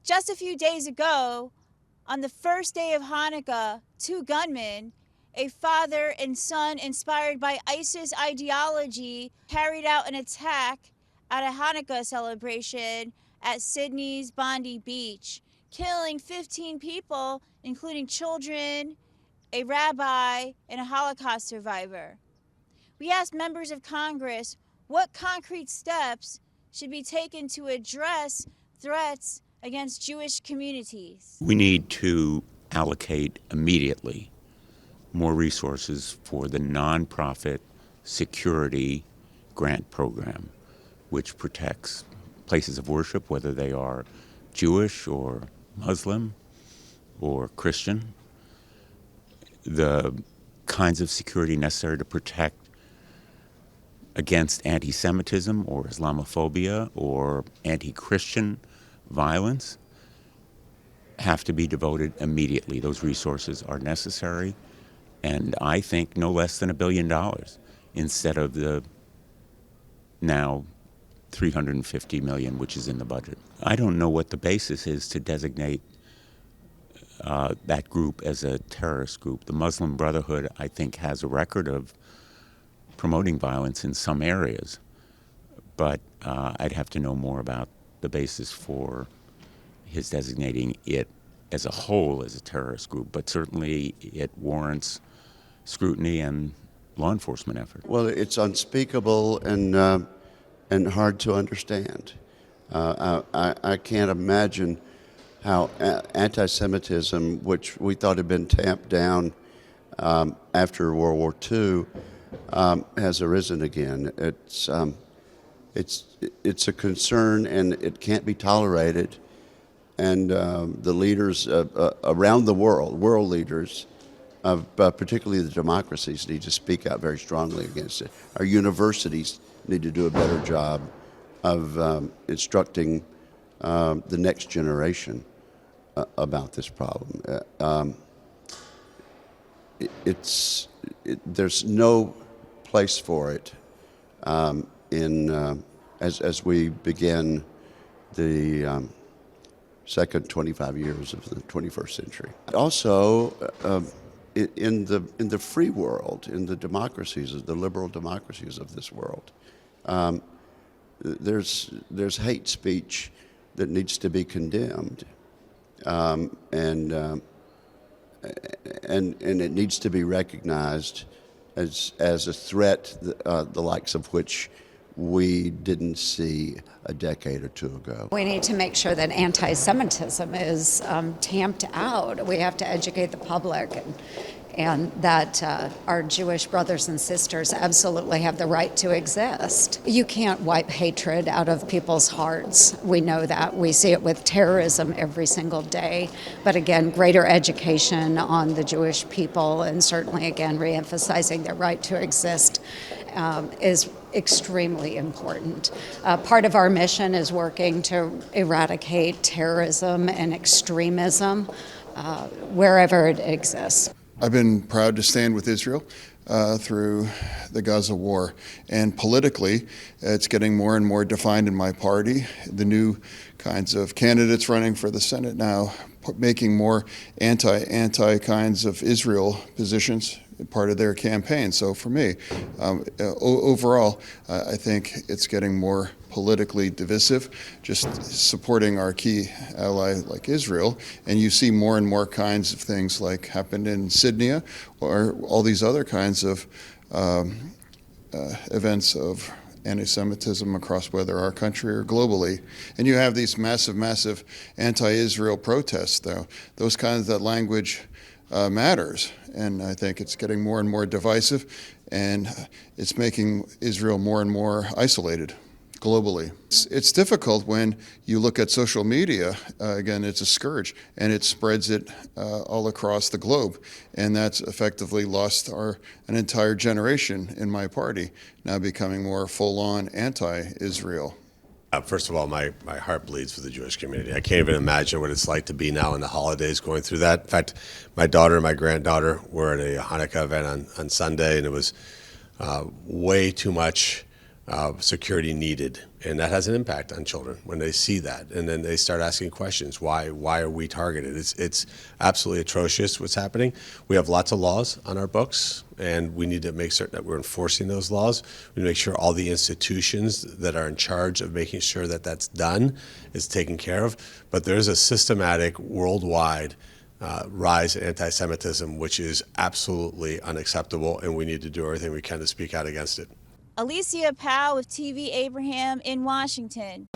Just a few days ago, on the first day of Hanukkah, two gunmen, a father and son inspired by ISIS ideology, carried out an attack at a Hanukkah celebration at Sydney's Bondi Beach, killing 15 people, including children, a rabbi, and a Holocaust survivor. We asked members of Congress what concrete steps should be taken to address threats against Jewish communities. We need to allocate immediately more resources for the nonprofit security grant program, which protects places of worship, whether they are Jewish or Muslim or Christian. The kinds of security necessary to protect against anti-Semitism or Islamophobia or anti-Christian violence have to be devoted immediately. Those resources are necessary, and I think no less than $1 billion instead of the now $350 million, which is in the budget. I don't know what the basis is to designate that group as a terrorist group. The Muslim Brotherhood, I think, has a record of promoting violence in some areas, but I'd have to know more about the basis for his designating it as a whole as a terrorist group, but certainly it warrants scrutiny and law enforcement effort. Well, it's unspeakable and hard to understand. I can't imagine how anti-Semitism, which we thought had been tamped down after World War II, has arisen again. It's a concern, and it can't be tolerated. And the leaders around the world leaders, particularly the democracies, need to speak out very strongly against it. Our universities need to do a better job of instructing the next generation about this problem. There's no place for it as we begin the second 25 years of the 21st century. Also, in the free world, in the democracies, the liberal democracies of this world, there's hate speech that needs to be condemned, and it needs to be recognized as a threat, the likes of which we didn't see a decade or two ago. We need to make sure that anti-Semitism is tamped out. We have to educate the public and that our Jewish brothers and sisters absolutely have the right to exist. You can't wipe hatred out of people's hearts. We know that. We see it with terrorism every single day. But again, greater education on the Jewish people and certainly, again, reemphasizing their right to exist is extremely important. Part of our mission is working to eradicate terrorism and extremism wherever it exists. I've been proud to stand with Israel through the Gaza war. And politically, it's getting more and more defined in my party. The new kinds of candidates running for the Senate now making more anti kinds of Israel positions part of their campaign. So for me, overall, I think it's getting more politically divisive, just supporting our key ally like Israel. And you see more and more kinds of things like happened in Sydney or all these other kinds of events of anti-Semitism across whether our country or globally. And you have these massive anti-Israel protests, though. Those kinds of language matters. And I think it's getting more and more divisive, and it's making Israel more and more isolated globally. It's difficult when you look at social media. Again, it's a scourge, and it spreads it all across the globe. And that's effectively lost an entire generation in my party, now becoming more full-on anti-Israel. First of all, my heart bleeds for the Jewish community. I can't even imagine what it's like to be now in the holidays going through that. In fact, my daughter and my granddaughter were at a Hanukkah event on Sunday, and it was way too much security needed, and that has an impact on children when they see that, and then they start asking questions. Why are we targeted? It's absolutely atrocious what's happening. We have lots of laws on our books, and we need to make certain that we're enforcing those laws. We need to make sure all the institutions that are in charge of making sure that that's done is taken care of. But there's a systematic worldwide rise in anti-Semitism, which is absolutely unacceptable, and we need to do everything we can to speak out against it. Alicia Powell with TvAbraham in Washington.